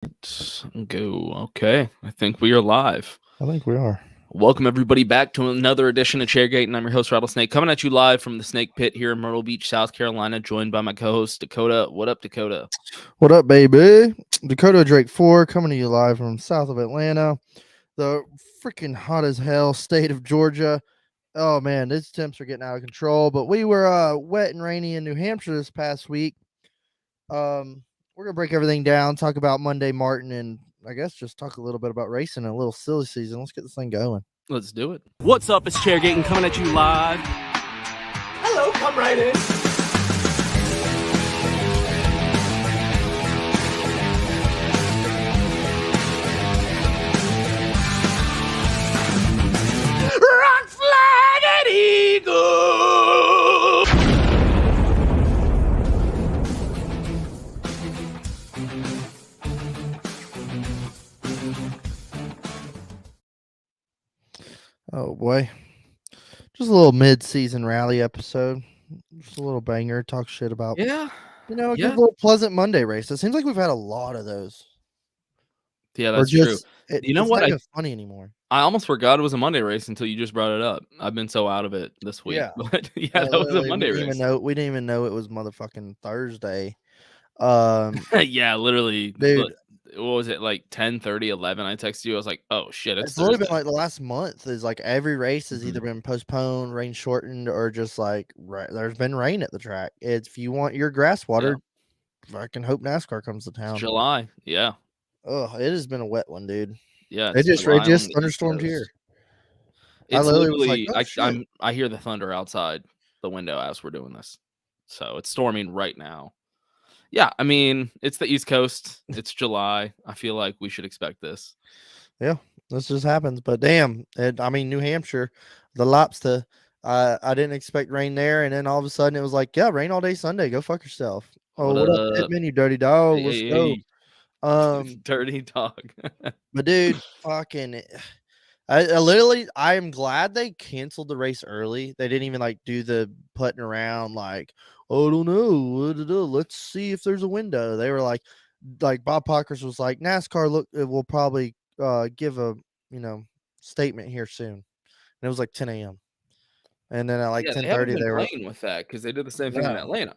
Let's go. Okay, I think we are live. I think we are. Welcome everybody back to another edition of Chairgatin. I'm your host Rattlesnake, coming at you live from the Snake Pit here in Myrtle Beach, South Carolina, joined by my co-host Dakota. What up, Dakota? What up, baby? Dakota Drake 4 coming to you live from south of Atlanta, the freaking hot as hell state of Georgia. Oh man, these temps are getting out of control. But we were wet and rainy in New Hampshire this past week. We're gonna break everything down, talk about Monday Martin, and I guess just talk a little bit about racing and a little silly season. Let's get this thing going. Let's do it. What's up? It's Chairgatin coming at you live. Hello, come right in. Rock flag and eagle. Oh boy. Just a little mid-season rally episode. Just a little banger. Talk shit about Yeah, a good yeah. little pleasant Monday race. It seems like we've had a lot of those. Yeah, Or that's true. just You know it's what? not even funny anymore. I almost forgot it was a Monday race until you just brought it up. I've been so out of it this week. Yeah. But yeah, that was a Literally, Monday race. we didn't even know it was motherfucking Thursday. Yeah, literally. Dude, What was it, like 10:30, 11? I texted you. I was like, oh shit, it's it's literally Thursday. been like the last month is like every race has either Mhm. been postponed, rain shortened, or just like there's been rain at the track. It's if you want your grass watered, I can hope NASCAR comes to It's town. July. Yeah. Oh, it has been a wet one, dude. Yeah, It it's just July on the East thunderstormed here. Coast. I It's literally was like, literally oh shit. I hear the thunder outside the window as we're doing this. So it's storming right now. Yeah, I mean, it's the East Coast. It's July. I feel like we should expect this. Yeah, this just happens. But damn, New Hampshire, the lobster. I didn't expect rain there, and then all of a sudden it was like, yeah, rain all day Sunday. Go fuck yourself. Oh, What what up, up? Pittman, you dirty dog? Hey, Let's hey, go. hey. Dirty dog. But dude, fucking, I literally, I am glad they canceled the race early. They didn't even like do the putting around, like, oh, I don't know, let's see if there's a window. They were like Bob Pockers was like, NASCAR look, it will probably give a statement here soon. And it was like 10 a.m. And then at like Yeah, they haven't 10:30 been they were playing with that because they did the same thing in yeah Atlanta.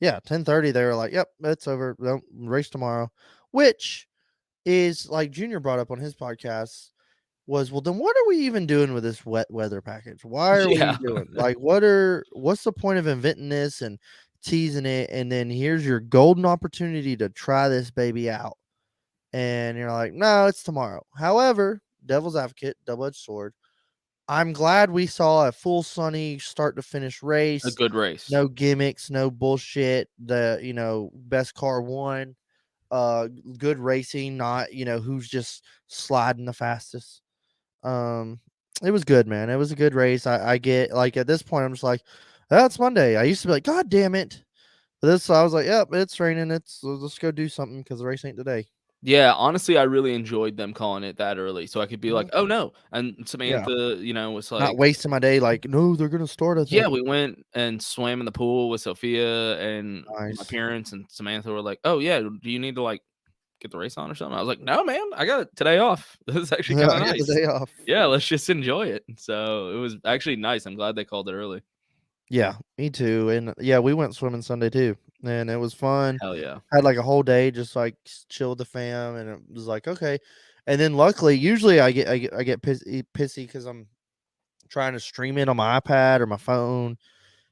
yeah 10:30 they were like, yep, it's over. Don't race tomorrow, which is like Junior brought up on his podcast. Was, well, then what are we even doing with this wet weather package? Why are we Yeah. doing like what's the point of inventing this and teasing it? And then here's your golden opportunity to try this baby out. And you're like, no, it's tomorrow. However, devil's advocate, double-edged sword. I'm glad we saw a full sunny start to finish A race. good race. No gimmicks, no bullshit. The best car won. Good racing, not who's just sliding the fastest. It was good, man. It was a good race. I get like at this point, I'm just like, that's Monday. I used to be like, God damn it. But this, I was like, yep, it's raining. Let's go do something because the race ain't today. Yeah, honestly, I really enjoyed them calling it that early, so I could be like, Mhm. "Oh, no," and Yeah, Samantha, was not like, wasting my day. Like, no, they're gonna start. I yeah, think. we went and swam in the pool with Sophia and my Nice. parents, and Samantha were like, "Oh, yeah, do you need to, like, get the race on or something?" I was like, "No, man, I got today off. This is actually I kinda got the nice. day off. Yeah, let's just enjoy it." So, it was actually nice. I'm glad they called it early. Yeah, me too. And yeah, we went swimming Sunday too, and it was fun. Hell yeah. Had like a whole day just like chill with the fam, and it was like okay. And then luckily, usually I get pissy because I'm trying to stream it on my iPad or my phone,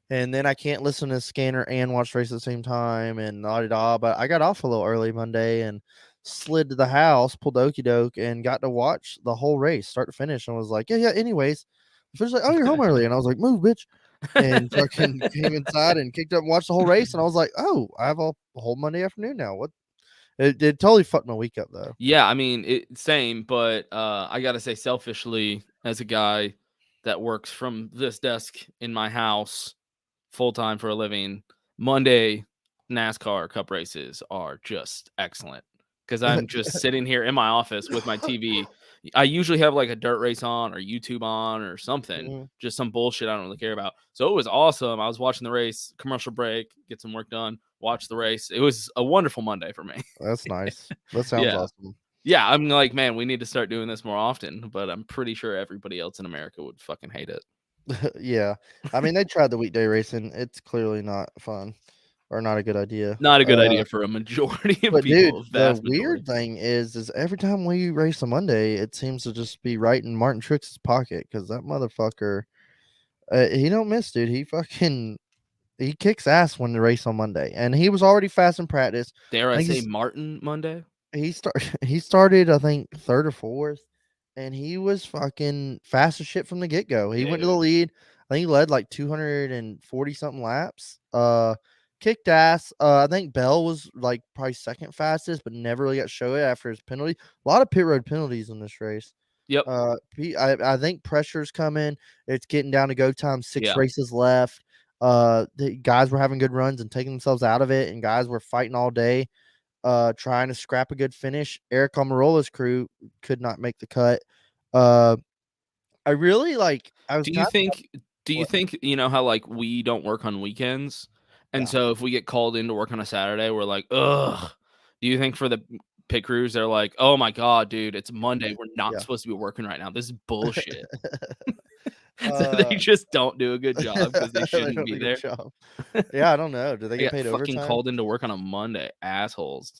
and then I can't listen to the scanner and watch the race at the same time, and la da da. But I got off a little early Monday and slid to the house, pulled the okey doke, and got to watch the whole race start to finish. And was like, yeah, yeah. Anyways, the fish like, oh, you're home early, and I was like, move, bitch. And fucking came inside and kicked up and watched the whole race. And I was like, oh, I have a whole Monday afternoon now. What? It totally fucked my week up though. Yeah, I mean, same, but, I gotta say selfishly, as a guy that works from this desk in my house full time for a living, Monday NASCAR Cup races are just excellent because I'm just sitting here in my office with my TV. I usually have like a dirt race on or YouTube on or something, Mhm. just some bullshit I don't really care about. So it was awesome. I was watching the race, commercial break, get some work done, watch the race. It was a wonderful Monday for me. That's nice. That sounds Yeah. awesome. Yeah, I'm like, man, we need to start doing this more often, but I'm pretty sure everybody else in America would fucking hate it. Yeah. I mean, they tried the weekday racing. It's clearly not fun or not a good idea. Not a good idea for a majority of But dude, people, the vast weird majority. thing is every time we race a Monday, it seems to just be right in Martin Truex's pocket because that motherfucker, he don't miss, dude. He kicks ass when the race on Monday, and he was already fast in practice. Dare I think say he's- Martin Monday? he started, I think, third or fourth, and he was fucking fast as shit from the get go. He went to the Dude. lead. I think he led like 240 something laps. Kicked ass. I think Bell was like probably second fastest, but never really got show it after his penalty. A lot of pit road penalties in this race. Yep. I think pressure's coming. It's getting down to go time. 6 Yeah. races left. The guys were having good runs and taking themselves out of it, and guys were fighting all day, trying to scrap a good finish. Eric Almirola's crew could not make the cut. I really like. I was Do you think What? you know how like we don't work on weekends? And Yeah. so if we get called in to work on a Saturday, we're like, ugh. Do you think for the pit crews, they're like, oh my God, dude, it's Monday. We're not Yeah. supposed to be working right now. This is bullshit. So they just don't do a good job because they They shouldn't don't be do a there. good job. Yeah, I don't know. Do they They get got paid fucking overtime? called in to work on a Monday, assholes.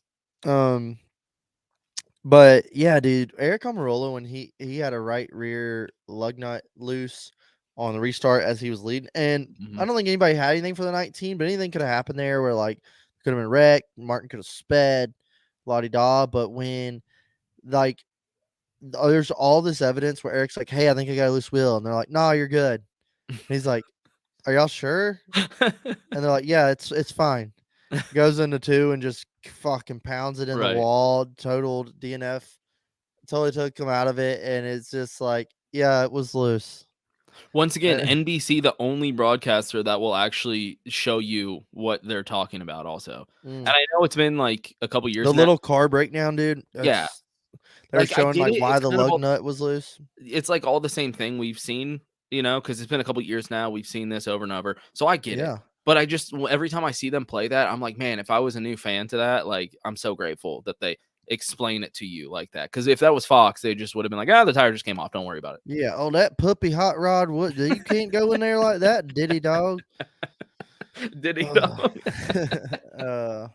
But yeah, dude, Eric Almirola, when he had a right rear lug nut loose on the restart as he was leading, and I don't think anybody had anything for the 19, but anything could have happened there where like could have been wrecked, Martin could have sped, la di da. But when like there's all this evidence where Eric's like, hey, I think I got a loose wheel, and they're like, no, you're good. And he's like, are y'all sure? And they're like, yeah, it's fine. Goes into 2 and just fucking pounds it in the Right. wall, totaled DNF, totally took him out of it, and it's just like, yeah, it was loose. Once again, NBC, the only broadcaster that will actually show you what they're talking about also. And I know it's been like a couple years The now. little car breakdown, dude. Yeah. They were Like, I showing get like it, why it's the kind of lug all nut was loose. it's like all the same thing we've seen, you know, because it's been a couple years now. We've seen this over and over. So I get it. Yeah. But I just every time I see them play that, I'm like, man, if I was a new fan to that, like, I'm so grateful that they explain it to you like that. Because if that was Fox, they just would have been like, the tire just came off. Don't worry about it. Yeah. Oh, that puppy hot rod. What? You can't go in there like that, diddy dog. Did he know? Man,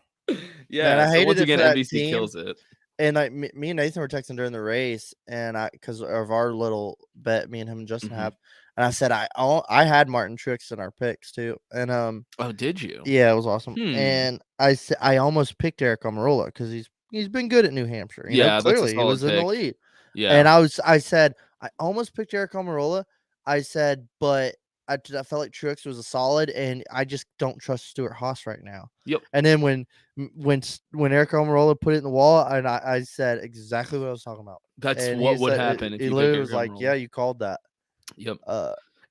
I So hated once it again, for that NBC team. kills it. And like me and Nathan were texting during the race, and because of our little bet, me and him and Justin have, and I said I had Martin Truex in our picks too, and Oh, did you? yeah, it was awesome. And I almost picked Eric Almirola because he's been good at New Hampshire. You know, that's a clearly he solid was in the pick. lead. Yeah. And I said I almost picked Eric Almirola. I said, but I felt like Truex was a solid, and I just don't trust Stuart Haas right now. Yep. And then when Eric Almirola put it in the wall, and I said exactly what I was talking about. That's And what would happen if he you pick literally Eric was like, Almirola. "Yeah, you called that." Yep.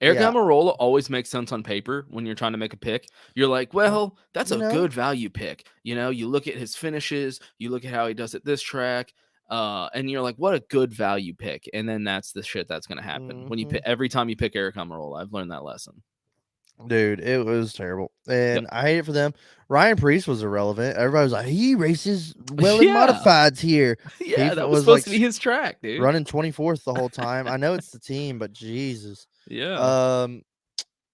Eric yeah. Almirola always makes sense on paper when you're trying to make a pick. You're like, well, that's a good value pick. You know, you look at his finishes, you look at how he does at this track, and you're like, what a good value pick. And then that's the shit that's going to happen when you pick every time you pick Eric Almirola. I've learned that lesson. Dude, it was terrible, and I hate it for them. Ryan Preece was irrelevant. Everybody was like, he races well in modifieds here. Yeah, He that was supposed to be his track, dude. Running 24th the whole time. I know it's the team, but Jesus. Yeah.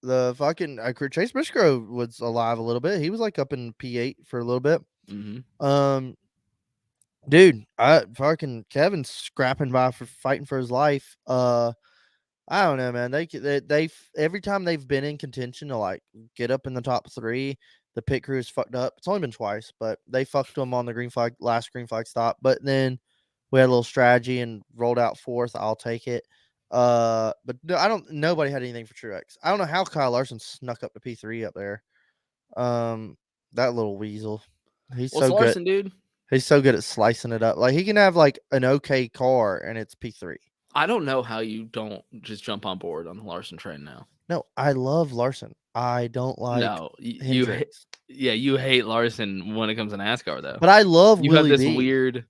The fucking Chase Briscoe was alive a little bit. He was like up in P8 for a little bit. Dude, fucking Kevin's scrapping by for fighting for his life. I don't know, man. They every time they've been in contention to like get up in the top 3, the pit crew is fucked up. It's only been twice, but they fucked them on the last green flag stop. But then we had a little strategy and rolled out 4th. I'll take it. But no, nobody had anything for Truex. I don't know how Kyle Larson snuck up to P3 up there. That little weasel. He's so Larson, good. Dude. He's so good at slicing it up. Like he can have like an okay car and it's P3. I don't know how you don't just jump on board on the Larson train now. No, I love Larson. I don't like you hate Larson when it comes to NASCAR though. But I love you Willie have this B. weird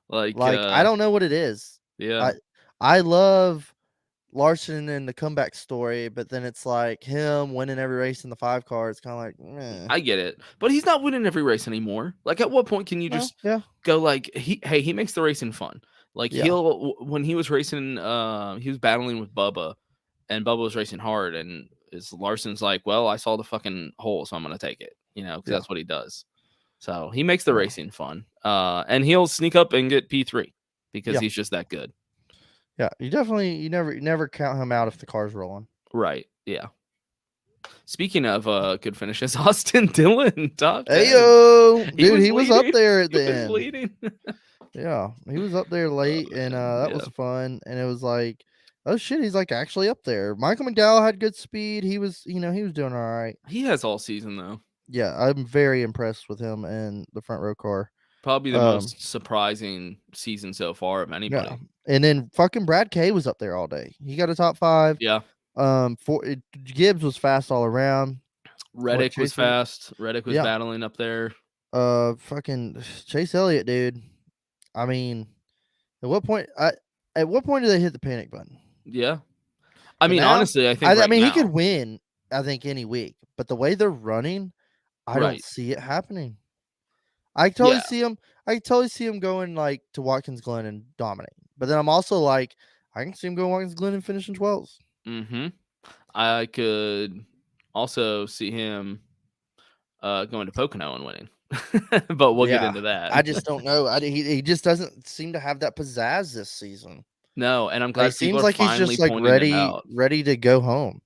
like I don't know what it is. Yeah. I love Larson and the comeback story, but then it's like him winning every race in the 5 car. It's kind of like, meh. I get it, but he's not winning every race anymore. Like, at what point can you Well, just yeah, go like, he makes the racing fun. Like, Yeah. when he was racing, he was battling with Bubba, and Bubba was racing hard, and Larson's like, well, I saw the fucking hole, so I'm gonna take it, because Yeah. that's what he does. So he makes the Yeah. racing fun, and he'll sneak up and get P3 because Yeah. he's just that good. Yeah, you never count him out if the car's rolling. Right? Yeah. Speaking of good finishes, Austin Dillon top 10. Hey yo, dude, he was up leading. there at He the was end. leading. Yeah, he was up there late, and that was fun. And it was like, oh shit, he's like actually up there. Michael McDowell had good speed. He was, he was doing all right. He has all season though. Yeah, I'm very impressed with him and the front row car. Probably the most surprising season so far of anybody. Yeah, and then fucking Brad K was up there all day. He got a top 5. Yeah. Gibbs was fast all around. Reddick was fast. Reddick was battling up there. Fucking Chase Elliott, dude. I mean, at what point do they hit the panic button? Yeah. I mean, honestly, I think I mean, now, he could win, I think, any week, but the way they're running, I don't see it happening. I totally see him going like to Watkins Glen and dominating. But then I'm also like, I can see him going Watkins Glen and finishing 12s. Mm-hmm. I could also see him going to Pocono and winning. But we'll get into that. I just don't know. He just doesn't seem to have that pizzazz this season. No, and I'm glad it seems like he's just like ready to go home.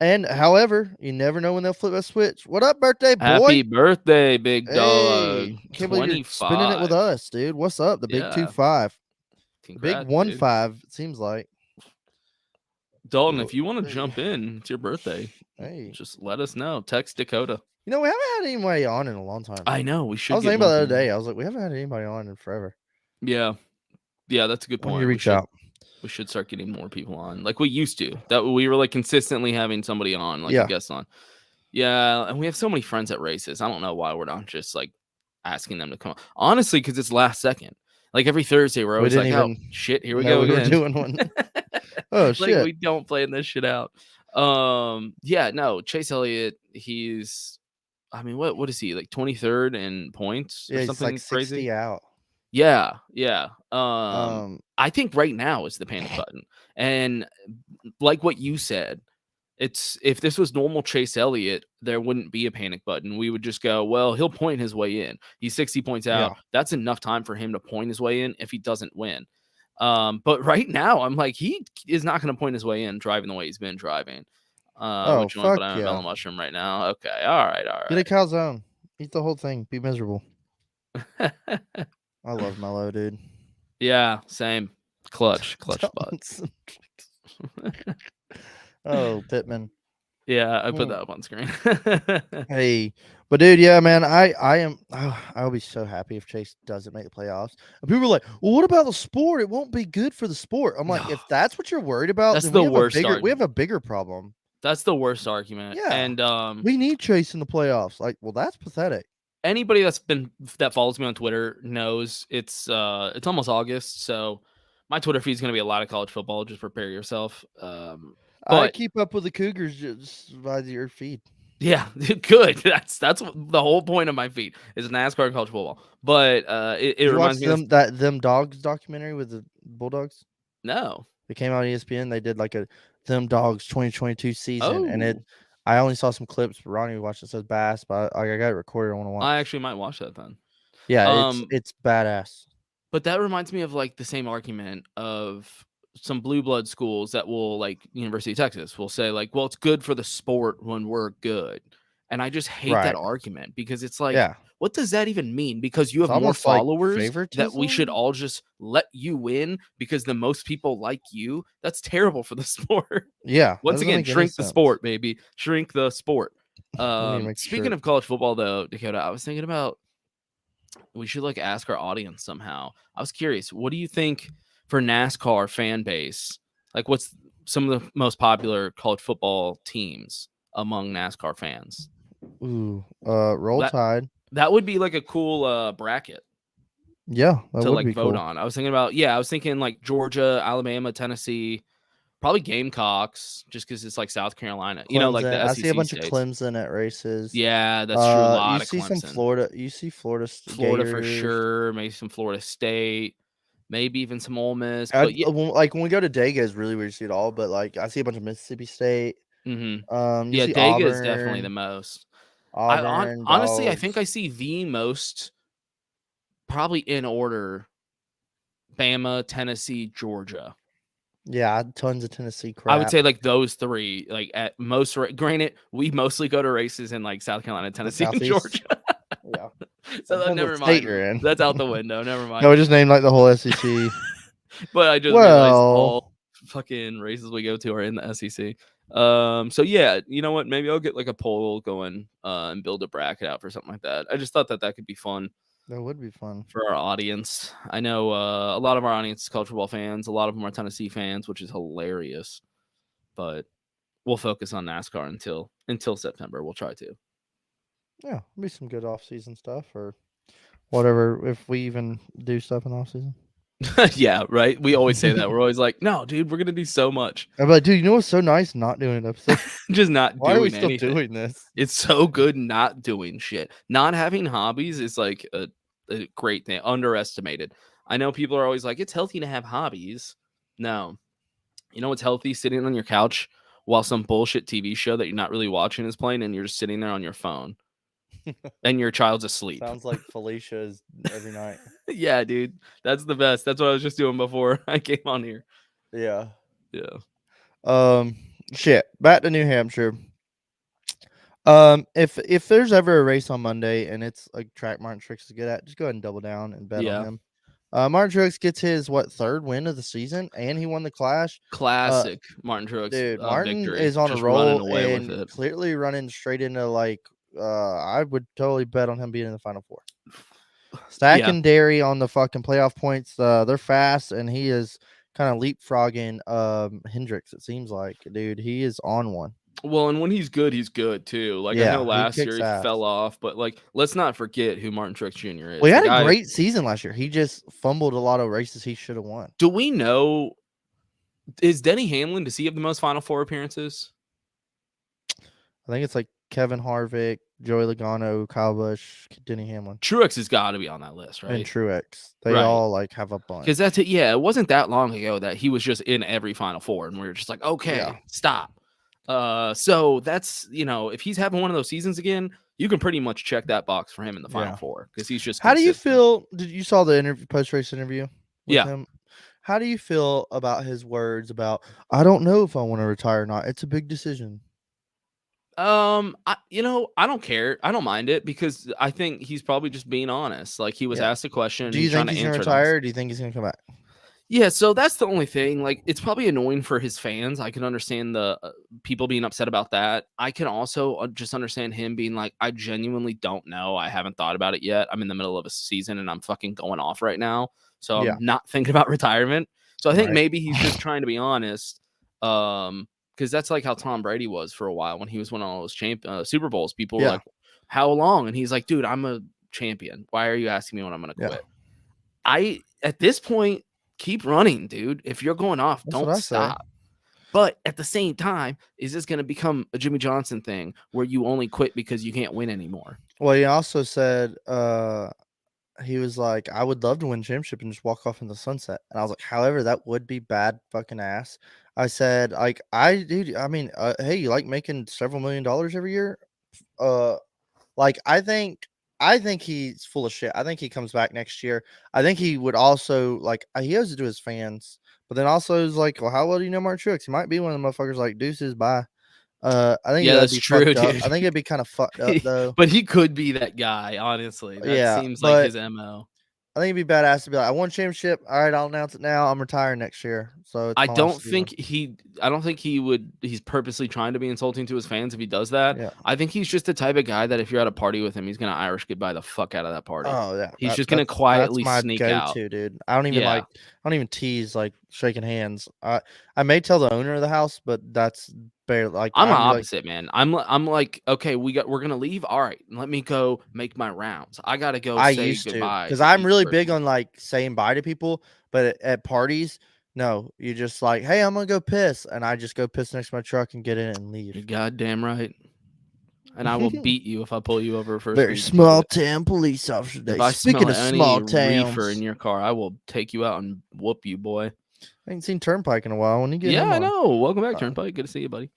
And however, you never know when they'll flip a switch. What up, birthday boy? Happy birthday, big dog. Can't believe you're spinning it with us, dude. What's up? The big 2-5. Congrats, big 1-5, it seems like. Dalton, if you want to jump in, it's your birthday. Hey, just let us know. Text Dakota. We haven't had anybody on in a long time. I know. We should. I was thinking about the other day. I was like, we haven't had anybody on in forever. Yeah, that's a good point. You reach out. We should start getting more people on, like we used to. That we were like consistently having somebody on, like a guest on. Yeah, and we have so many friends at races. I don't know why we're not just like asking them to come on. Honestly, because it's last second. Like every Thursday, we're always like, "Oh shit, here we go again." We're doing one. Oh shit! Like we don't plan this shit out. Yeah, no. Chase Elliott, he's. I mean, what is he, like 23rd in points or something like crazy? 60 out. Yeah. I think right now is the panic button, and like what you said, it's if this was normal Chase Elliott, there wouldn't be a panic button. We would just go, well, he'll point his way in. He's 60 points out. That's enough time for him to point his way in if he doesn't win. But right now, I'm like, he is not going to point his way in driving the way he's been driving. Which one? But I'm a melon mushroom right now. Okay, all right. Get a calzone. Eat the whole thing. Be miserable. I love Mello, dude. Yeah, same. Clutch butts. Oh, Pittman. Yeah, I put that up on screen. Hey, but dude, yeah, man, I'll be so happy if Chase doesn't make the playoffs. And people are like, well, what about the sport? It won't be good for the sport. I'm like, if that's what you're worried about, that's then the worst. We have a bigger problem. That's the worst argument. Yeah, and we need Chase in the playoffs. Like, well, that's pathetic. Anybody that follows me on Twitter knows it's almost August, so my Twitter feed is going to be a lot of college football. Just prepare yourself. I keep up with the Cougars just by your feed. Yeah, good. That's the whole point of my feed is NASCAR and college football. But it reminds me of them Dogs documentary with the Bulldogs. No, it came out on ESPN. They did like a Them Dogs 2022 season, and I only saw some clips. But Ronnie watched it, says Bass, but I got it recorded. I want to watch. I actually might watch that then. Yeah, it's badass. But that reminds me of like the same argument of some blue blood schools that will, like University of Texas, will say like, well, it's good for the sport when we're good. And I just hate that argument because it's like, what does that even mean? Because you have more followers that we should all just let you win because the most people like you. That's terrible for the sport. Yeah. Once again, shrink the sport, baby. Shrink the sport. Speaking of college football, though, Dakota, I was thinking about we should like ask our audience somehow. I was curious, what do you think for NASCAR fan base? Like, what's some of the most popular college football teams among NASCAR fans? Ooh, Roll Tide. That would be like a cool bracket. Yeah, to like vote on. I was thinking like Georgia, Alabama, Tennessee, Probably Gamecocks, just because it's like South Carolina. Clemson. You know, like the I SEC see a bunch of states. Clemson at races. Yeah, that's true. A lot You of see some Clemson. Florida. You see Florida. Florida for Gators. sure. Maybe some Florida State. Maybe even some Ole Miss. But But yeah. like when we go to Dega, is really where you see it all. But like I see a bunch of Mississippi State. You Yeah, see Dega is definitely the Auburn. most. Auburn. Honestly, I Dogs. think I see the most, probably in order, Bama, Tennessee, Georgia. Yeah, tons of Tennessee crap. I would say like those three, like at most. Granted, we mostly go to races in like South Carolina, Tennessee, and Georgia. Yeah. So that, Depends never what state mind. you're in. That's out the window. Never mind. No, we just named like the whole SEC. But I just realized all fucking races we go to are in the SEC. So yeah, you know what? Maybe I'll get like a poll going and build a bracket out for something like that. I just thought that could be fun. That would be fun for our audience. I know a lot of our audience is college football fans. A lot of them are Tennessee fans, which is hilarious. But we'll focus on NASCAR until September. We'll try to. Yeah, it'll be some good off-season stuff or whatever, if we even do stuff in off-season. Yeah, right. We always say that. We're always like, no, dude, we're gonna do so much. I'm like, dude, you know what's so nice? Not doing an episode. Just not Why doing are we still anything. doing this? It's so good not doing shit. Not having hobbies is like a great thing. Underestimated. I know people are always like, it's healthy to have hobbies. No. You know what's healthy? Sitting on your couch while some bullshit TV show that you're not really watching is playing and you're just sitting there on your phone. And your child's asleep. Sounds like Felicia's every night. Yeah, dude. That's the best. That's what I was just doing before I came on here. Yeah. Yeah. Shit. Back to New Hampshire. If there's ever a race on Monday and it's like track Martin Truex to get at, just go ahead and double down and bet on him. Martin Truex gets his third win of the season, and he won the Clash. Classic Martin Truex. Dude, Martin victory. is on Just a roll running away and with it. clearly running straight into like. I would totally bet on him being in the Final Four. Stack and Dairy on the fucking playoff points. They're fast, and he is kind of leapfrogging Hendricks. It seems like, dude, he is on one. Well, and when he's good too. Like I know last year he fell off, but like let's not forget who Martin Truex Jr. is. Well, he had a great season last year. He just fumbled a lot of races he should have won. Do we know? Is Denny Hamlin, does he have the most Final Four appearances? I think it's like Kevin Harvick, Joey Logano, Kyle Busch, Denny Hamlin. Truex has got to be on that list, right? And Truex. They all like have a bunch. Because that's it. Yeah, it wasn't that long ago that he was just in every Final Four, and we were just like, okay, stop. So that's, if he's having one of those seasons again, you can pretty much check that box for him in the Final Four because he's just. How do you feel? Did you saw the post-race interview? With him? How do you feel about his words about, I don't know if I want to retire or not. It's a big decision. I don't care. I don't mind it because I think he's probably just being honest. Like he was asked a question. Do you think he's going to retire or do you think he's going to come back? Yeah, so that's the only thing. Like, it's probably annoying for his fans. I can understand the people being upset about that. I can also just understand him being like, I genuinely don't know. I haven't thought about it yet. I'm in the middle of a season and I'm fucking going off right now. So I'm not thinking about retirement. So I think maybe he's just trying to be honest. Because that's like how Tom Brady was for a while when he was winning all those Super Bowls. People were like, how long? And he's like, dude, I'm a champion. Why are you asking me when I'm going to quit? At this point, keep running, dude. If you're going off, don't stop. But at the same time, is this going to become a Jimmy Johnson thing where you only quit because you can't win anymore? Well, he also said he was like, I would love to win a championship and just walk off in the sunset. And I was like, however, that would be bad fucking ass. I said, like, hey, you like making several $1 million every year? I think he's full of shit. I think he comes back next year. I think he would also, like, he owes it to his fans. But then also is like, well, how well do you know Martin Truex? He might be one of the motherfuckers like, deuces, bye. I think that's true, dude. I think it'd be kind of fucked up, though. But he could be that guy, honestly. That seems like his MO. I think it'd be badass to be like, I won a championship. All right, I'll announce it now. I'm retiring next year. So I don't think he would. He's purposely trying to be insulting to his fans if he does that. Yeah. I think he's just the type of guy that if you're at a party with him, he's gonna Irish goodbye the fuck out of that party. Oh yeah, he's just gonna quietly sneak out. Dude, I don't even tease like shaking hands. I may tell the owner of the house, but that's barely like. I'm the opposite, man. I'm like, okay, we're gonna leave. All right, let me go make my rounds. I gotta go. I say used goodbye to because I'm really big on like saying bye to people, but at parties, No, you just like, hey, I'm gonna go piss, and I just go piss next to my truck and get in it and You're leave. goddamn right. And I will beat you if I pull you over for Very speeding. small town police officer If day. I Speaking smell of any small reefer in towns, your car, I will take you out and whoop you, boy. I ain't seen Turnpike in a while. When you get Yeah, him I on, know. Welcome back, Turnpike. Good to see you, buddy.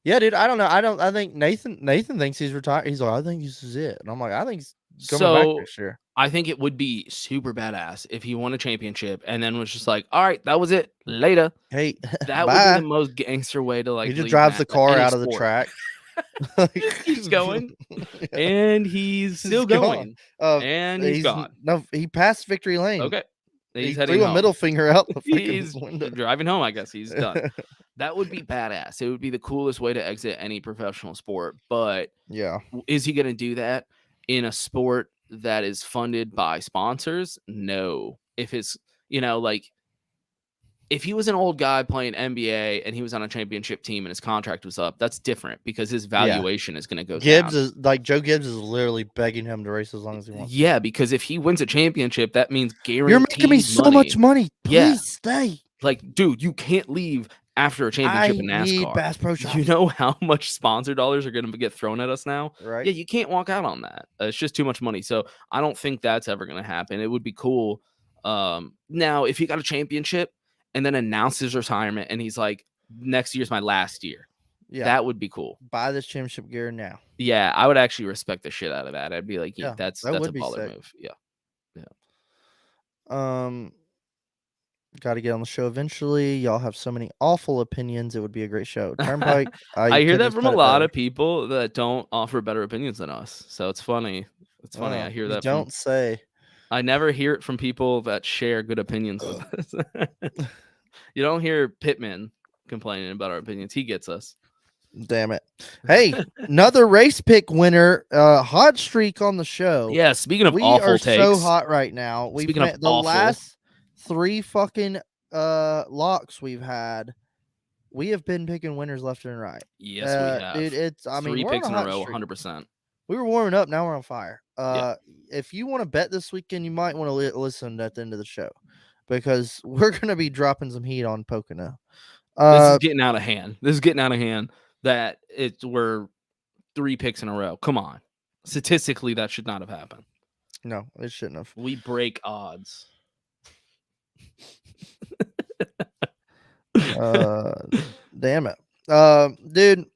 Yeah, dude. I don't know. I think Nathan thinks he's retired. He's like, I think this is it, and I'm like, I think he's coming back So next year. I think it would be super badass if he won a championship and then was just like, all right, that was it. Later. Hey, That would be the bye. most gangster way to like He just leave drives the car any out of the sport. track. Keeps going. Yeah. And he's still gone. going. And he's gone. No, he passed victory lane. Okay. He He's heading threw a home. middle finger out the freaking He's window. driving home, I guess. He's done. That would be badass. It would be the coolest way to exit any professional sport. But Yeah. is he going to do that in a sport that is funded by sponsors? No. If it's, like if he was an old guy playing NBA and he was on a championship team and his contract was up, that's different because his valuation is going to go Gibbs down. is like Joe Gibbs is literally begging him to race as long as he wants. Yeah, because if he wins a championship, that means guaranteed You're making me so much money. Please Yeah. stay. Like, dude, you can't leave after a championship in I need NASCAR. Bass Pro Shops. You know how much sponsor dollars are going to get thrown at us now? Right. Yeah, you can't walk out on that. It's just too much money. So I don't think that's ever going to happen. It would be cool. Now, if he got a championship and then announced his retirement and he's like, next year's my last year, Yeah. that would be cool. Buy this championship gear now. Yeah, I would actually respect the shit out of that. I'd be like, yeah, that's a would be baller sick. move. Yeah. Got to get on the show eventually. Y'all have so many awful opinions. It would be a great show. Turnpike. I hear that from a lot of people that don't offer better opinions than us. So it's funny. It's funny. I hear that. Don't say. I never hear it from people that share good opinions with us. You don't hear Pittman complaining about our opinions. He gets us. Damn it. Hey, another race pick winner. Hot streak on the show. Yeah, speaking of we awful are takes. so hot right now. We've Speaking of the awful. last 3 fucking locks we've had. We have been picking winners left and right. Yes, we have. Dude, it's 3 we're picks on in a a hot row, streak. 100%. We were warming up. Now we're on fire. Yeah. If you want to bet this weekend, you might want to listen at the end of the show because we're going to be dropping some heat on Pocono. This is getting out of hand. That we're 3 picks in a row. Come on. Statistically, that should not have happened. No, it shouldn't have. We break odds. Damn it. Dude.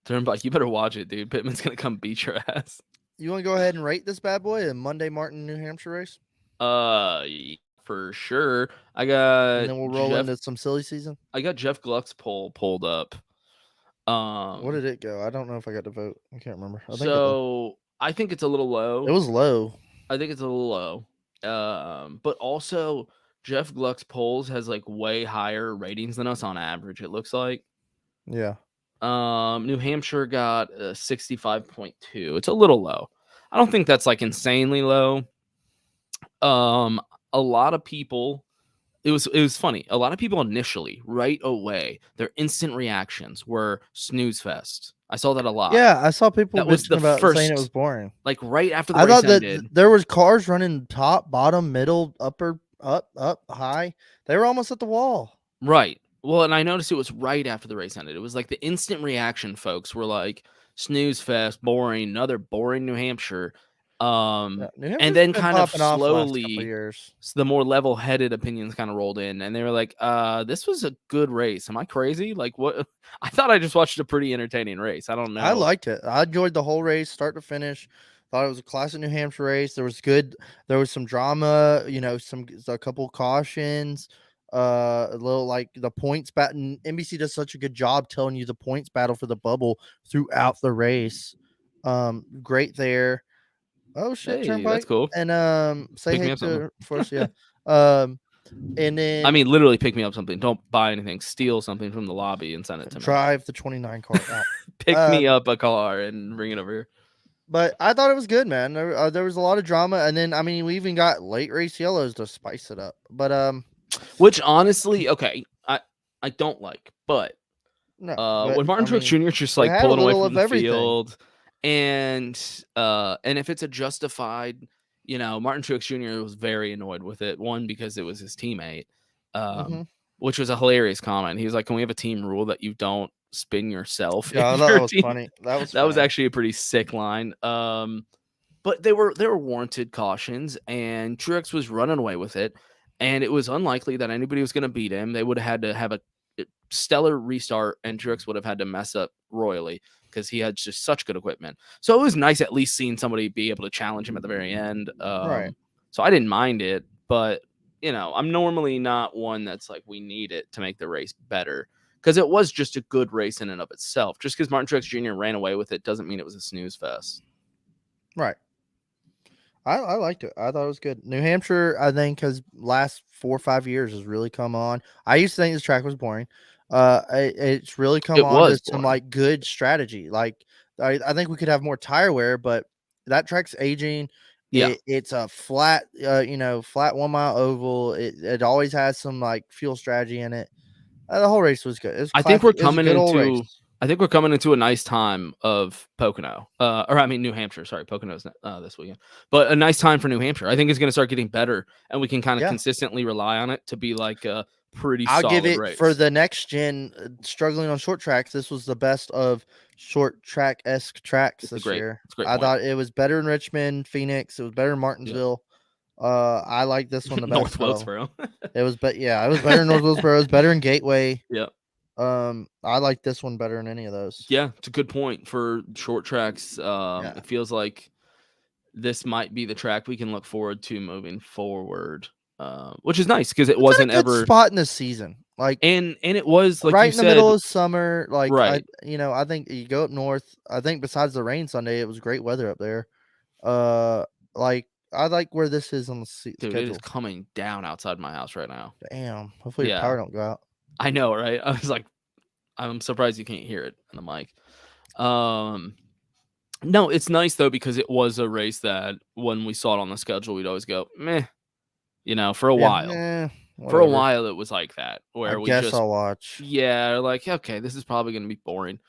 Turnpike, you better watch it, dude. Pittman's going to come beat your ass. You want to go ahead and rate this bad boy, a Monday Martin, New Hampshire race? For sure. I got. And then we'll roll into some silly season. I got Jeff Gluck's poll pulled up. What did it go? I don't know if I got to vote. I can't remember. I think it's a little low. It was low. I think it's a little low. But also Jeff Gluck's polls has like way higher ratings than us on average. It looks like. Yeah. New Hampshire got 65.2. It's a little low. I don't think that's like insanely low. A lot of people, it was funny. A lot of people initially, right away, their instant reactions were snooze fest. I saw that a lot. Yeah, I saw people that was the about first, saying it was boring. Like right after the I race thought that ended. there was cars running top, bottom, middle, upper, up, high. They were almost at the wall. Right. Well, and I noticed it was right after the race ended. It was like the instant reaction folks were like, snooze fest, boring, another boring New Hampshire. New And then kind of slowly, years. the more level-headed opinions kind of rolled in, and they were like, this was a good race. Am I crazy? Like, what? I thought I just watched a pretty entertaining race. I don't know. I liked it. I enjoyed the whole race, start to finish. Thought it was a classic New Hampshire race. There was some drama, a couple cautions, a little like the points battle. NBC does such a good job telling you the points battle for the bubble throughout the race. Great there. Oh shit, hey, Turnpike. That's cool. And say Pick me hey up to Force, yeah. And then I mean, literally pick me up something. Don't buy anything. Steal something from the lobby and send it to me. drive the 29 car out. Pick me up a car and bring it over here. But I thought it was good, man. There was a lot of drama, and then I mean, we even got late race yellows to spice it up. But which honestly, okay, I don't like, but no, when Martin Truex Jr. just like pulling away from the everything. field, and if it's a justified, Martin Truex Jr. was very annoyed with it. One, because it was his teammate, Mhm. which was a hilarious comment. He was like, "Can we have a team rule that you don't spin yourself Yeah, I in thought your that was team?" funny. That was That was funny. actually a pretty sick line. But they were warranted cautions, and Truex was running away with it, and it was unlikely that anybody was going to beat him. They would have had to have a stellar restart, and Truex would have had to mess up royally because he had just such good equipment. So it was nice at least seeing somebody be able to challenge him at the very end. Right. So I didn't mind it, but I'm normally not one that's like we need it to make the race better because it was just a good race in and of itself. Just because Martin Truex Jr. ran away with it doesn't mean it was a snooze fest. Right. I liked it. I thought it was good. New Hampshire, I think, has last 4 or 5 years has really come on. I used to think this track was boring. It's really come It on to was some boring. like good strategy. Like I think we could have more tire wear, but that track's aging. Yeah. It's a flat, flat 1 mile oval. It always has some like fuel strategy in it. The whole race was good. It was I think we're classic. It was a coming good old race. into I think we're coming into a nice time of Pocono. Or I mean New Hampshire. Sorry, Pocono's this weekend. But a nice time for New Hampshire. I think it's going to start getting better, and we can kind of Yeah. consistently rely on it to be like a pretty I'll give solid it race. for the next gen struggling on short tracks. This was the best of short track esque tracks It's a this great year. point. I thought it was better in Richmond, Phoenix. It was better in Yeah. Martinsville. I like this one the best. North Wilkesboro. It was, it was better in North Wilkesboro. It was better in Gateway. Yeah. I like this one better than any of those. Yeah, it's a good point for short tracks. It feels like this might be the track we can look forward to moving forward, which is nice because it wasn't a good ever spot in the season. Like and it was like right you in said, the middle of summer. Like right. I think you go up north. I think besides the rain Sunday, it was great weather up there. Like I like where this is on the Dude, schedule. it is coming down outside my house right now. Damn. Hopefully your power don't go out. I know, right? I was like, I'm surprised you can't hear it on the mic. No, it's nice though because it was a race that when we saw it on the schedule, we'd always go, meh. For a while. For a while, it was like that where I'll watch. Yeah, like okay, this is probably going to be boring.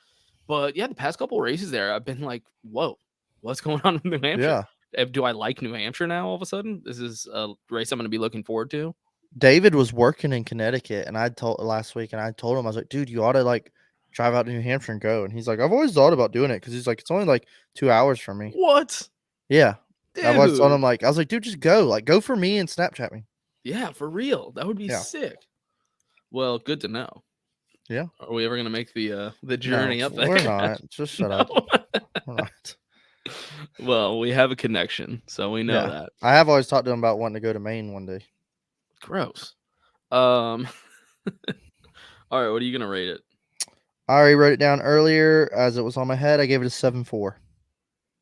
But yeah, the past couple of races there, I've been like, whoa, what's going on in New Hampshire? Yeah. Do I like New Hampshire now all of a sudden? This is a race I'm going to be looking forward to. David was working in Connecticut, and I told last week, and I told him, I was like, dude, you ought to like drive out to New Hampshire and go. And he's like, I've always thought about doing it because he's like, it's only like 2 hours from me. What? Yeah. Dude. I was telling him I was like, dude, just go. Like, go for me and Snapchat me. Yeah, for real. That would be sick. Well, good to know. Yeah. Are we ever gonna make the journey up there? We're not. Just shut up. We're not. Well, we have a connection, so we know that. I have always talked to him about wanting to go to Maine one day. Gross. All right, what are you gonna rate it? I already wrote it down earlier as it was on my head. I gave it a 7.4.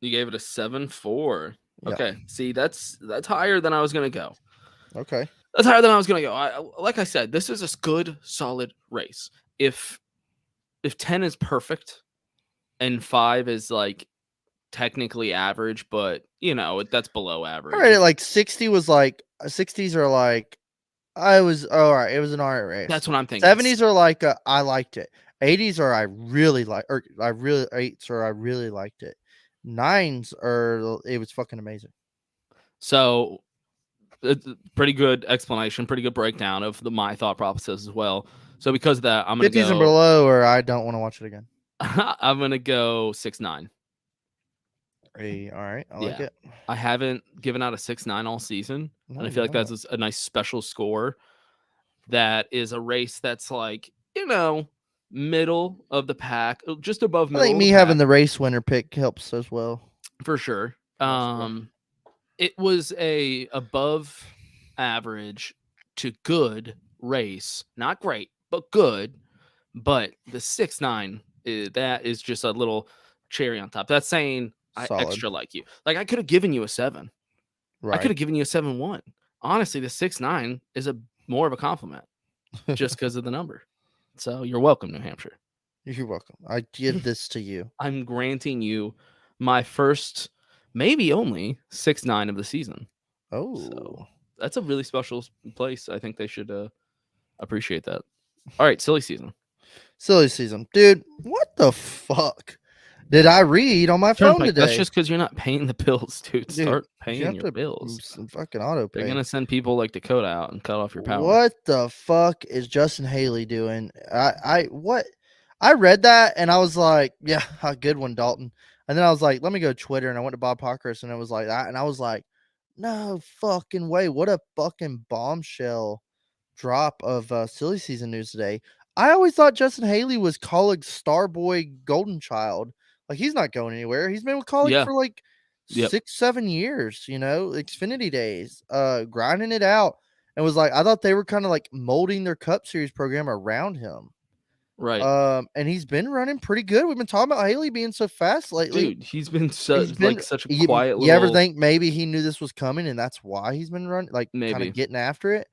You gave it a 7.4. Yeah. Okay. See, that's higher than I was gonna go. Okay. That's higher than I was gonna go. Like I said, this is a good, solid race. If 10 is perfect and 5 is like technically average, but that's below average. All right, like 60 was like 60s are like I was all right. It was an alright race. That's what I'm thinking. 70s are like I liked it. 80s are I really like, or I really 8s are I really liked it. 9s are it was fucking amazing. So, it's a pretty good explanation, pretty good breakdown of my thought process as well. So because of that, I'm gonna 50s and below, or I don't want to watch it again. I'm gonna go 6.9. Hey, all right, I like it. I haven't given out a 6.9 all season, and I feel like that's a nice special score. That is a race that's like middle of the pack, just above middle. I think me having the race winner pick helps as well. For sure. It was a above average to good race. Not great, but good. But the 6.9, that is just a little cherry on top. That's saying I extra like you. Like I could have given you a 7. Right. I could have given you a 7.1. Honestly, the 6.9 is more of a compliment just because of the number. So you're welcome, New Hampshire. You're welcome. I give this to you. I'm granting you my first, maybe only 6.9 of the season. Oh, so that's a really special place. I think they should appreciate that. All right, silly season. Silly season, dude. What the fuck? did I read on my phone Turnpike, today? that's just because you're not paying the bills, dude. Dude, Start you paying have your to bills. some fucking auto They're pay. gonna send people like Dakota out and cut off your power. What the fuck is Justin Haley doing? I read that and I was like, yeah, a good one, Dalton. And then I was like, let me go to Twitter, and I went to Bob Parkhurst, and it was like that, and I was like, no fucking way! What a fucking bombshell drop of silly season news today. I always thought Justin Haley was Colleague's star boy golden child. Like, he's not going anywhere. He's been with Colleague Yeah. for like Yep. 6-7 years, Xfinity days, grinding it out. And was like, I thought they were kind of like molding their Cup Series program around him. Right. And he's been running pretty good. We've been talking about Haley being so fast lately. Dude, he's been such a You quiet you ever little. think maybe he knew this was coming and that's why he's been running, like, kind Maybe. of getting after it?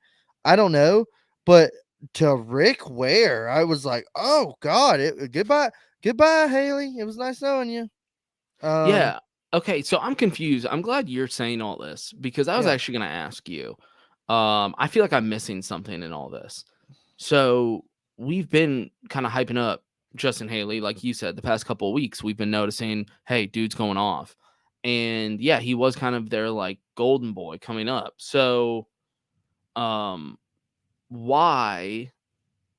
I don't know. But to Rick Ware, I was like, oh God, goodbye, Haley. It was nice knowing you. Yeah. Okay, so I'm confused. I'm glad you're saying all this because I was Yeah. actually going to ask you. I feel like I'm missing something in all this. So we've been kind of hyping up Justin Haley, like you said, the past couple of weeks. We've been noticing, hey, dude's going off, and yeah, he was kind of their like golden boy coming up. So, why?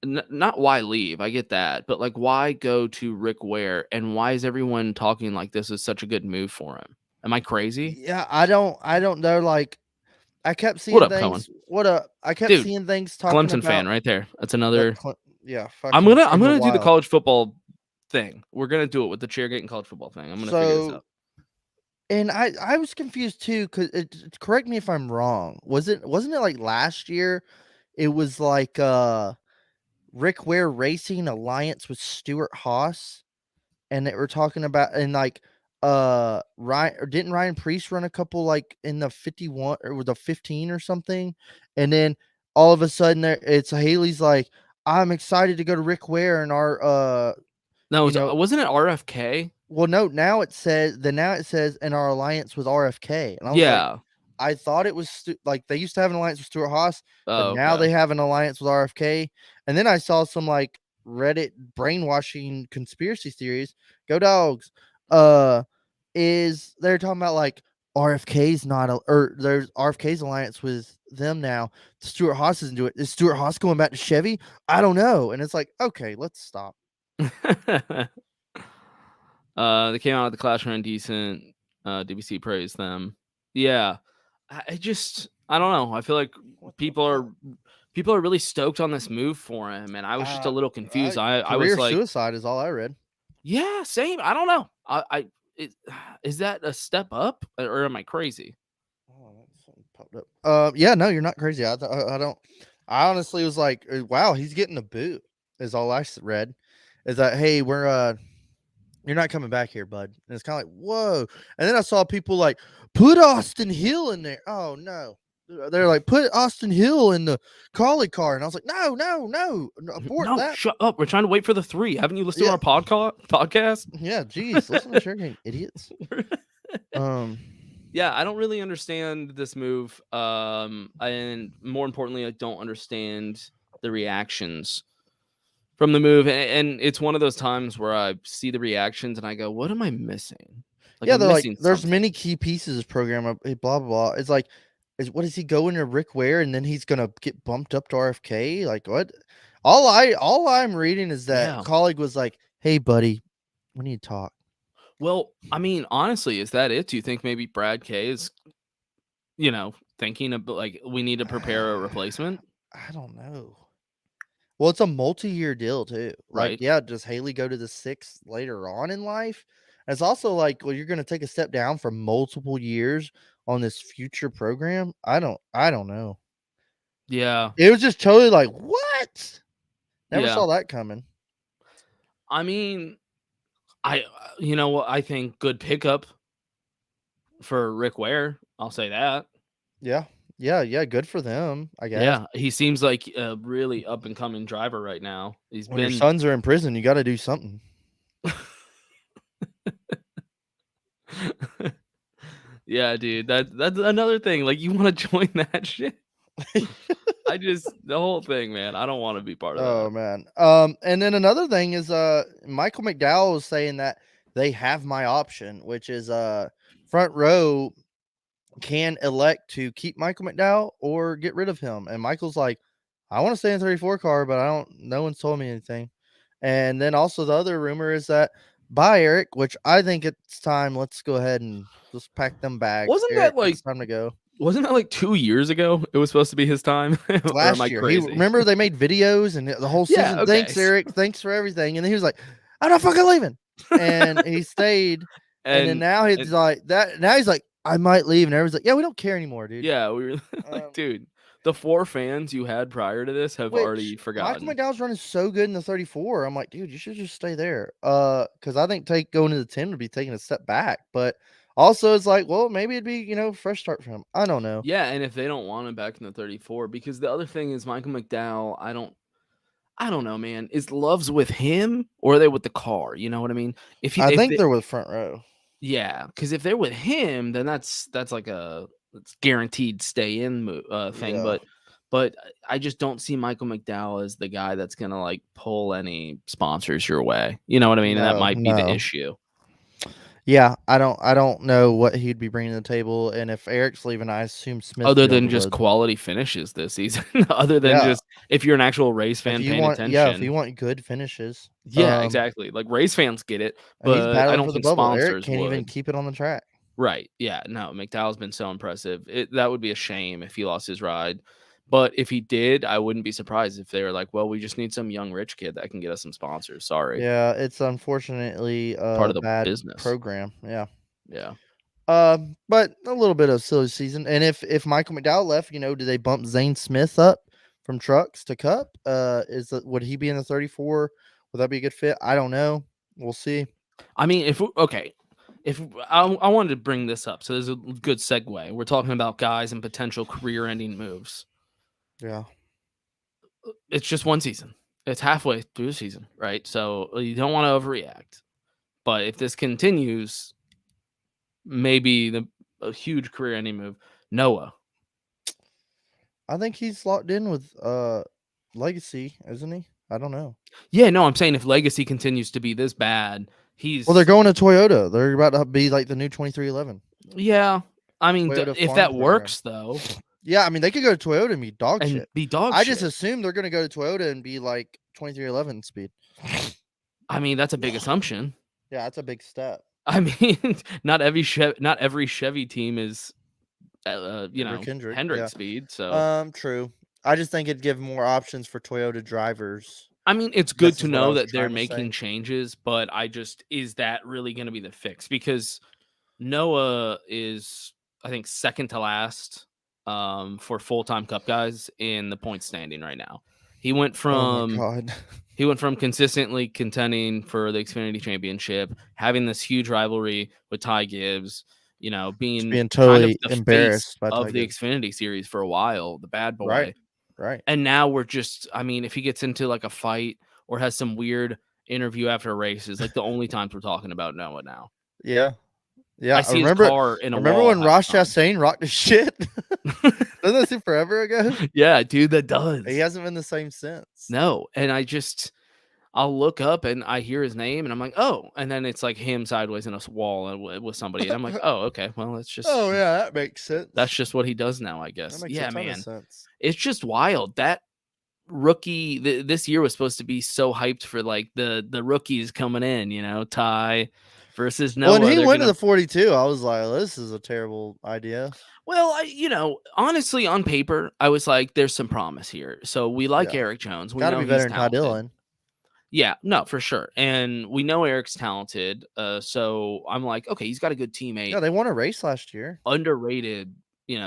Not why leave, I get that, but like why go to Rick Ware, and why is everyone talking like this is such a good move for him? Am I crazy? Yeah, I don't know. Like, I kept seeing What up, things. Cohen? What up? I kept Dude, seeing things talking Clemson about fan right there. That's that another. yeah. I'm Fucking gonna in do the wild. college football thing. We're gonna do it with the Chairgatin college football thing. I'm gonna figure this out. And I was confused too, because correct me if I'm wrong. Wasn't it like last year? It was like Rick Ware Racing alliance with Stuart Haas, and they were talking about, and like Ryan, or didn't Ryan Priest run a couple like in the 51 or the 15 or something, and then all of a sudden it's Haley's like, I'm excited to go to Rick Ware and our No, you know wasn't it RFK? well, no, now it says in our alliance with RFK, and I was like, Yeah. I thought it was like they used to have an alliance with Stuart Haas, but Oh, now okay. they have an alliance with RFK. And then I saw some like Reddit brainwashing conspiracy theories. Go Dogs! Is they're talking about like RFK's not or there's RFK's alliance with them now. Stuart Haas isn't doing it. Is Stuart Haas going back to Chevy? I don't know. And it's like, okay, let's stop. They came out with the Clash ran decent. DBC praised them. Yeah, I don't know. I feel like people are really stoked on this move for him, and I was just a little confused. I was Career like, suicide is all I read. yeah, same. I don't know. Is that a step up, or am I crazy? Oh, something popped up. Yeah, no, you're not crazy. I don't. I honestly was like, wow, he's getting a boot. Is all I read. Is that, hey, you're not coming back here, bud. And it's kind of like, whoa. And then I saw people like, put Austin Hill in there. Oh no. They're like, put Austin Hill in the Carly car. And I was like, no, abort No, that. shut up. We're trying to wait for the 3. Haven't you listened to our podcast? Yeah, geez. Listen to Chairgatin, idiots. Yeah, I don't really understand this move. And more importantly, I don't understand the reactions from the move. And it's one of those times where I see the reactions and I go, what am I missing? Like, yeah, I'm they're like, missing there's something. many key pieces of program, blah, blah, blah. It's like, what is he going to Rick Ware and then he's gonna get bumped up to RFK? Like, what? All I'm reading is that Colleague was like, hey buddy, we need to talk. Well, I mean, honestly, is that it? Do you think maybe Brad K is, thinking of like we need to prepare a replacement? I don't know. Well, it's a multi-year deal too. Like, Right. yeah, does Haley go to the 6th later on in life? And it's also like, well, you're going to take a step down for multiple years on this future program. I don't know. Yeah. It was just totally like, what? Never Yeah. saw that coming. I mean, I think good pickup for Rick Ware. I'll say that. Yeah. Good for them, I guess. Yeah, he seems like a really up and coming driver right now. When your sons are in prison, you got to do something. Yeah, dude. That's another thing. Like, you want to join that shit? The whole thing, man. I don't want to be part of that. Oh man. And then another thing is Michael McDowell was saying that they have my option, which is front row can elect to keep Michael McDowell or get rid of him. And Michael's like, I want to stay in 34 car, but no one's told me anything. And then also the other rumor is that bye Eric, which I think it's time. Let's go ahead and just pack them bags. Wasn't Eric, that like it's time to go? Wasn't that like 2 years ago? It was supposed to be his time. Or am I Last year, crazy? remember they made videos and the whole Yeah, season. okay. Thanks, Eric. Thanks for everything. And then he was like, I'm not fucking leaving. And he stayed. And then now he's like that. Now he's like, I might leave. And everyone's like, yeah, we don't care anymore, dude. Yeah, we were like, dude, the 4 fans you had prior to this have already forgotten. Michael McDowell's running so good in the 34. I'm like, dude, you should just stay there. Because I think going to the 10 would be taking a step back. But also, it's like, well, maybe it'd be, fresh start for him. I don't know. Yeah, and if they don't want him back in the 34, because the other thing is Michael McDowell, I don't know, man. Is Love's with him or are they with the car? You know what I mean? I think they're with front row. Yeah, because if they're with him, then that's like it's guaranteed stay in thing. Yeah. But I just don't see Michael McDowell as the guy that's gonna like pull any sponsors your way. You know what I mean? And that might be the issue. Yeah, I don't know what he'd be bringing to the table, and if Eric's leaving, I assume Smith. Other than just quality finishes this season, other than just if you're an actual race fan paying attention. Yeah, if you want good finishes. Yeah, exactly. Like race fans get it, but I don't think sponsors Eric can't even keep it on the track. Right. Yeah. No, McDowell's been so impressive. That would be a shame if he lost his ride. But if he did, I wouldn't be surprised if they were like, well, we just need some young rich kid that can get us some sponsors. Sorry. Yeah, it's unfortunately part of the bad business program. Yeah. Yeah. But a little bit of silly season. And if Michael McDowell left, do they bump Zane Smith up from trucks to cup? Would he be in the 34? Would that be a good fit? I don't know. We'll see. I mean, if I wanted to bring this up, so there's a good segue. We're talking about guys and potential career-ending moves. Yeah. It's just one season. It's halfway through the season, right? So you don't want to overreact. But if this continues, maybe a huge career-ending move. Noah. I think he's locked in with Legacy, isn't he? I don't know. Yeah, no, I'm saying if Legacy continues to be this bad, well, they're going to Toyota. They're about to be like the new 2311. Yeah, I mean, if that works, though. Yeah, I mean, they could go to Toyota and be dog shit. I just assume they're going to go to Toyota and be like 2311 speed. I mean, that's a big assumption. Yeah, that's a big step. I mean, not every Chevy team is, Hendrick speed. So true. I just think it'd give more options for Toyota drivers. I mean, it's good to know that they're making changes, but is that really going to be the fix? Because Noah is, I think, second to last for full-time Cup guys in the point standing right now. He went from consistently contending for the Xfinity Championship, having this huge rivalry with Ty Gibbs, being totally kind of embarrassed of the Xfinity Series for a while, the bad boy. Right. And now we're just, I mean, if he gets into like a fight or has some weird interview after a race, is like the only times we're talking about Noah now. Yeah. Yeah. I see his car in a remember when Ross Chastain rocked his shit? Doesn't that seem forever ago? Yeah, dude, that does. He hasn't been the same since. No. And I'll look up and I hear his name and I'm like, oh, and then it's like him sideways in a wall with somebody. And I'm like, oh, okay, well, that's just. Oh, yeah, that makes sense. That's just what he does now, I guess. That makes a ton man. Of sense. It's just wild. That rookie, this year was supposed to be so hyped for like the rookies coming in, Ty versus Noah. When he went to the 42, I was like, this is a terrible idea. Well, honestly, on paper, I was like, there's some promise here. So we like Eric Jones. We gotta know be better he's than Ty Dillon. Yeah, no, for sure. And we know Eric's talented. So I'm like, okay, he's got a good teammate. Yeah, they won a race last year. Underrated,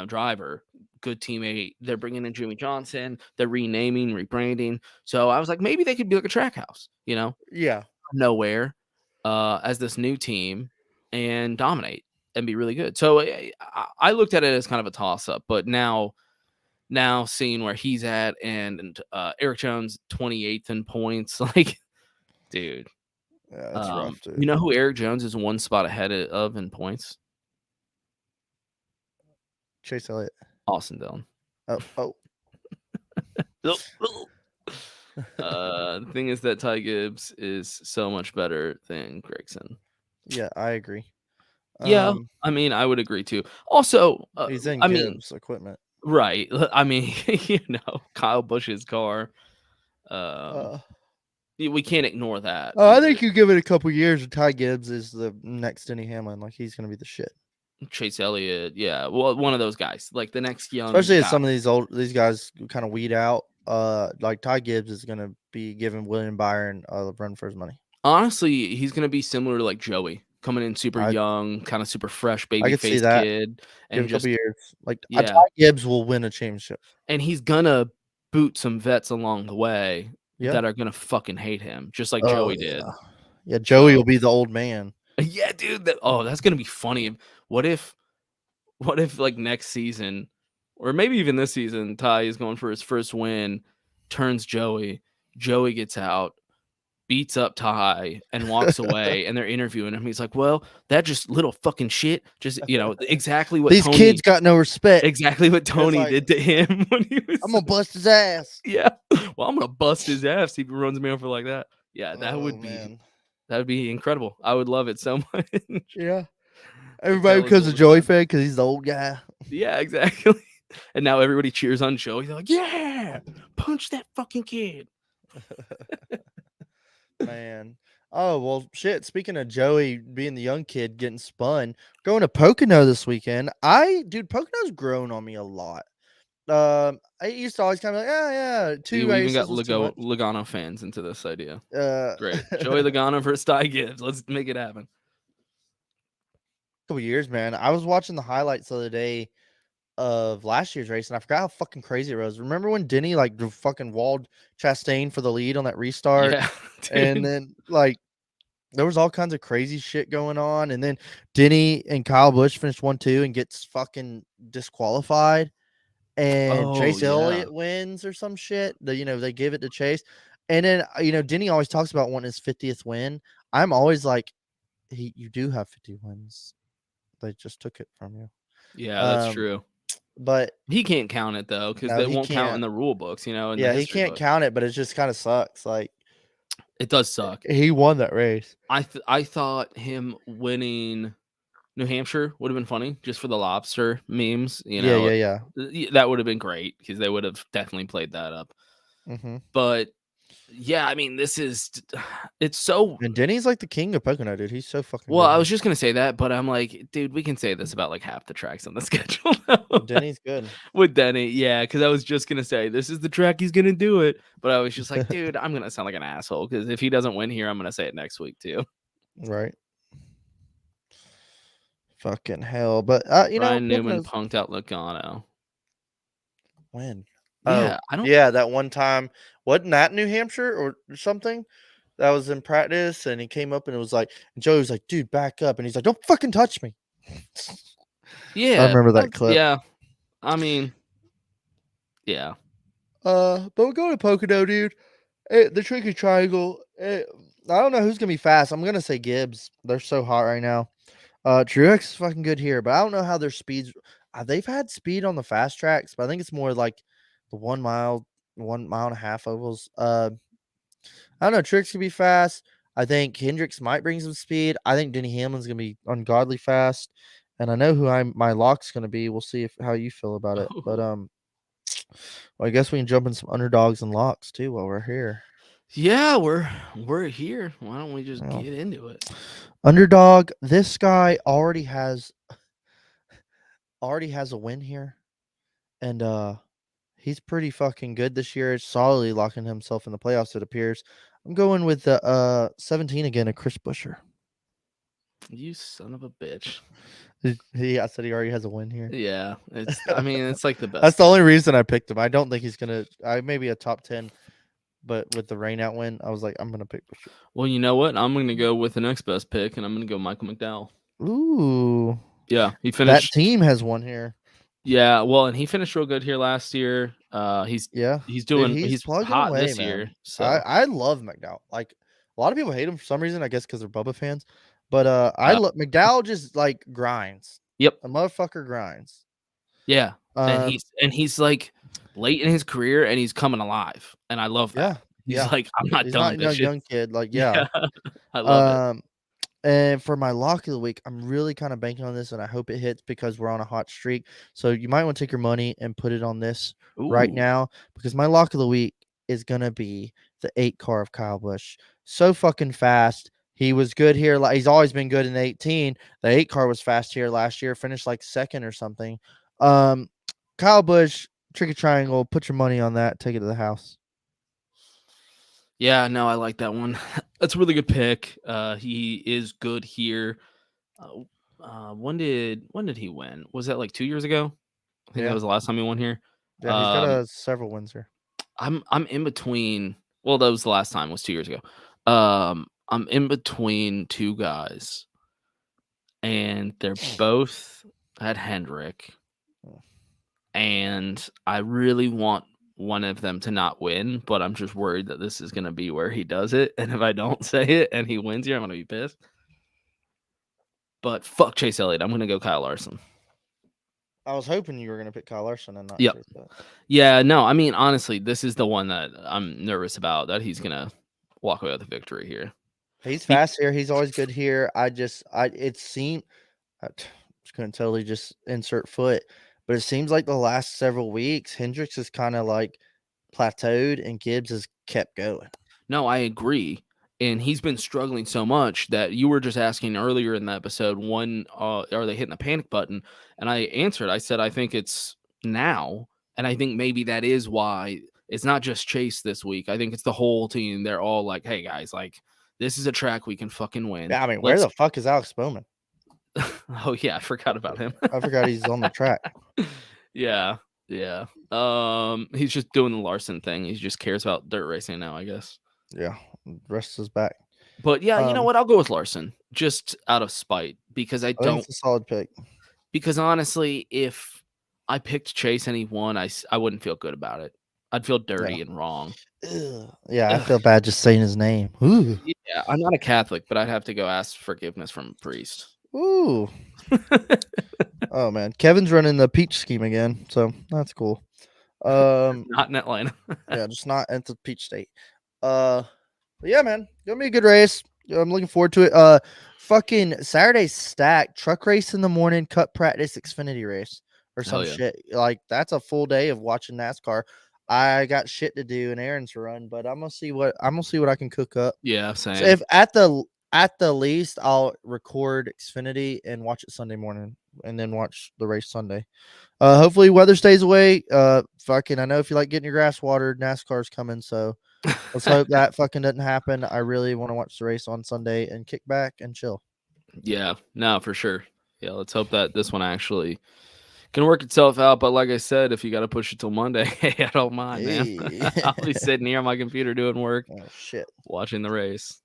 driver, good teammate. They're bringing in Jimmy Johnson. They're renaming, rebranding. So I was like, maybe they could be like a track house, Yeah. Nowhere as this new team and dominate and be really good. So I looked at it as kind of a toss-up, but now seeing where he's at and Eric Jones 28th in points, like, dude. Yeah, that's rough, dude. You know who Eric Jones is one spot ahead of in points? Chase Elliott. Austin Dillon. Oh. The thing is that Ty Gibbs is so much better than Gragson. Yeah, I agree. Yeah, I mean, I would agree too. Also, He's in I mean, Gibbs equipment. right? I mean, Kyle Busch's car. Um, Uh, we can't ignore that I either. think you give it a couple years, and Ty Gibbs is the next Denny Hamlin. Like he's gonna be the shit. Chase Elliott, yeah, well, one of those guys, like the next young Especially as guy. some of these guys kind of weed out. Like Ty Gibbs is gonna be giving William Byron a run for his money. Honestly, he's gonna be similar to like Joey, coming in super I young, kind of super fresh I baby could see face that. kid, Give it and a couple just years. Like Ty yeah, Gibbs will win a championship. and he's gonna boot some vets along the way Yeah. that are gonna fucking hate him, just like Oh Joey yeah. did. Yeah, Joey So will be the old man. yeah, dude, that's gonna be funny. What if like next season, or maybe even this season, Ty is going for his first win, turns Joey gets out, beats up Ty, and walks away, and they're interviewing him. He's like, "Well, that just little fucking shit, just exactly what These kids got no respect. exactly what Tony like, did to him when he was." I'm gonna bust his ass. Yeah, well, I'm gonna bust his ass if he runs me over like that. Yeah, that Oh would be man. incredible. I would love it so much. Yeah. To Everybody tell his becomes a older Joey son. fan because he's the old guy. Yeah, exactly. And now everybody cheers on Joey. They're like, "Yeah, punch that fucking kid." Man. Oh well shit. Speaking of Joey being the young kid getting spun, going to Pocono this weekend. Pocono's grown on me a lot. I used to always kind of like, oh yeah, two We even got races was too much. Logano fans into this idea. Uh Great. Joey Logano versus Ty Gibbs. Let's make it happen. couple years, man. I was watching the highlights the other day of last year's race, and I forgot how fucking crazy it was. Remember when Denny like fucking walled Chastain for the lead on that restart? Yeah, And dude. then like there was all kinds of crazy shit going on, and then Denny and Kyle Busch finished 1-2 and gets fucking disqualified, and Oh, Chase yeah. Elliott wins or some shit. They give it to Chase, and then Denny always talks about wanting his 50th win. I'm always like, you do have 50 wins. They just took it from you. Yeah, that's Um, true. but He can't count it though, because no, that he won't count in can't. the rule books, in the Yeah, he history can't book. count it, but it just kind of sucks. Like It does suck. he won that race. I thought him winning New Hampshire would have been funny just for the lobster memes. Yeah. That would have been great because they would have definitely played that up. Mm-hmm. But yeah, I mean, it's so. And Denny's like the king of Pocono, dude. He's so fucking Well, good. I was just gonna say that, but I'm like, dude, we can say this about like half the tracks on the schedule now. Denny's good. With Denny, yeah, because I was just gonna say this is the track he's gonna do it, but I was just like, dude, I'm gonna sound like an asshole because if he doesn't win here, I'm gonna say it next week too. Right. Fucking hell. But Ryan Newman Pocono's punked out Logano. when? Yeah, Oh, I don't. yeah, that one time. Wasn't that New Hampshire or something? That was in practice, and he came up and it was like, and Joey was like, dude, back up. And he's like, don't fucking touch me. Yeah, I remember that clip. Yeah, I mean, yeah. But we're going to Pocono, dude. The Tricky Triangle. I don't know who's gonna be fast. I'm gonna say Gibbs. They're so hot right now. Truex is fucking good here, but I don't know how their speeds. They've had speed on the fast tracks, but I think it's more like the 1 mile, 1.5 mile ovals. I don't know. Truex can be fast. I think Hendricks might bring some speed. I think Denny Hamlin's gonna be ungodly fast, and I know who my lock's gonna be. We'll see how you feel about it. But well, I guess we can jump in some underdogs and locks too while we're here. Yeah, we're here. Why don't we just Well, get into it? Underdog. This guy already has a win here, and he's pretty fucking good this year. Solidly locking himself in the playoffs. It appears. I'm going with the 17 again, a Chris Buescher. You son of a bitch. I said he already has a win here. Yeah, I mean, it's like the best. That's the only reason I picked him. I don't think he's gonna. Maybe a top 10, but with the rain out win, I was like, I'm gonna pick Buescher. Well, you know what? I'm gonna go with the next best pick, and I'm gonna go Michael McDowell. Ooh, Yeah, he that finished. team has won here. Yeah, well, and he finished real good here last year. He's Dude, he's plugging hot away, this man. year. So I love McDowell. Like a lot of people hate him for some reason. I guess because they're Bubba fans. But I love McDowell. Just like grinds. Yep, a motherfucker grinds. yeah, and he's like late in his career, and he's coming alive, and I love that. Yeah, He's like, I'm not He's done not with this a shit. young kid. Like yeah, I love it. And for my lock of the week, I'm really kind of banking on this, and I hope it hits because we're on a hot streak. So you might want to take your money and put it on this right Ooh. now, because my lock of the week is gonna be the 8 car of Kyle Busch. So fucking fast. He was good here. Like, he's always been good in the 18. The 8 car was fast here last year, finished like second or something. Kyle Busch, Tricky Triangle, put your money on that, take it to the house. Yeah, no, I like that one. That's a really good pick. He is good here. When did he win? Was that like 2 years ago? I think Yeah. that was the last time he won here. Yeah, he's got several wins here. I'm in between. Well, that was the last time. Was 2 years ago. I'm in between two guys, and they're both at Hendrick, and I really want one of them to not win, but I'm just worried that this is going to be where he does it, and if I don't say it and he wins here, I'm going to be pissed. But fuck Chase Elliott. I'm going to go Kyle Larson. I was hoping you were going to pick Kyle Larson and not Yep. Chase Elliott. Yeah, no, I mean, honestly, this is the one that I'm nervous about, that he's going to walk away with a victory here. He's fast here. He's always good here. It seemed, I just couldn't totally just insert foot, but it seems like the last several weeks, Hendricks is kind of like plateaued and Gibbs has kept going. No, I agree. And he's been struggling so much that you were just asking earlier in the episode, are they hitting the panic button? And I answered, I said, I think it's now. And I think maybe that is why it's not just Chase this week. I think it's the whole team. They're all like, hey, guys, like, this is a track we can fucking win. Yeah, I mean, where the fuck is Alex Bowman? Oh, yeah, I forgot about him. I forgot he's on the track. Yeah. He's just doing the Larson thing. He just cares about dirt racing now, I guess. Yeah, rest is back. But yeah, you know what? I'll go with Larson just out of spite, because I think it's a solid pick. Because honestly, if I picked Chase and he won, I wouldn't feel good about it. I'd feel dirty and wrong. Yeah, I feel bad just saying his name. Ooh. Yeah, I'm not a Catholic, but I'd have to go ask forgiveness from a priest. Ooh. Oh man, Kevin's running the peach scheme again, so that's cool. Not in Atlanta. Yeah, just not at the peach state. But yeah, man, gonna be a good race. I'm looking forward to it. Fucking Saturday stack truck race in the morning, cut practice, Xfinity race or some shit. Like, that's a full day of watching NASCAR. I got shit to do and errands to run, but I'm gonna see what I can cook up. Yeah, same. So if at the least, I'll record Xfinity and watch it Sunday morning, and then watch the race Sunday. Hopefully weather stays away. Fucking, I know if you like getting your grass watered, NASCAR's coming, so let's hope that fucking doesn't happen. I really want to watch the race on Sunday and kick back and chill. Yeah, no, for sure. Yeah, let's hope that this one actually can work itself out. But like I said, if you got to push it till Monday, hey, I don't mind, man. I'll be sitting here on my computer doing work. Oh, shit. Watching the race.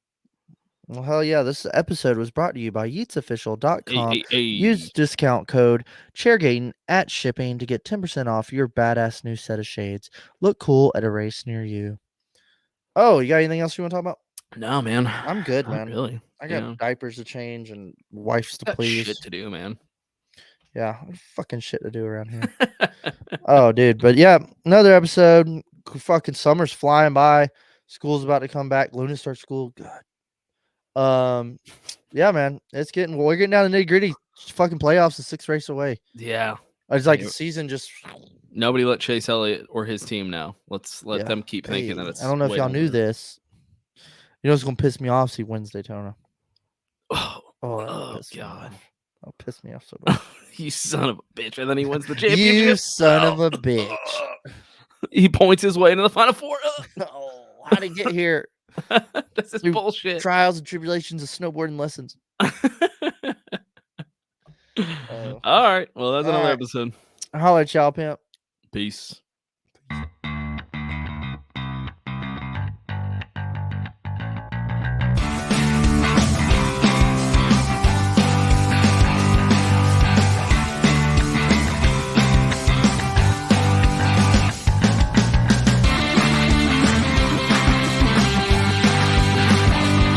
Well, hell yeah. This episode was brought to you by YeatsOfficial.com. Hey. Use discount code Chairgatin at shipping to get 10% off your badass new set of shades. Look cool at a race near you. Oh, you got anything else you want to talk about? No, man. I'm good, Not man. really. I got diapers to change and wifes to Got please. shit to do, man. Yeah, fucking shit to do around here. Oh, dude. But yeah, another episode. Fucking summer's flying by. School's about to come back. Luna starts school. God. Yeah, man. We're getting down to nitty gritty. Fucking playoffs is 6 races away. Yeah. It's like the season just. Nobody let Chase Elliott or his team know. Let's let them keep thinking that it's. I don't know if y'all knew this. You know what's gonna piss me off? See wins Daytona. Oh God. That'll piss me off so bad. You son of a bitch. And then he wins the championship. You son of a bitch. He points his way into the Final Four. Oh, how'd he get here? This is bullshit. Trials and tribulations of snowboarding lessons. All right. Well, that's another episode. Holla at y'all, pimp. Peace.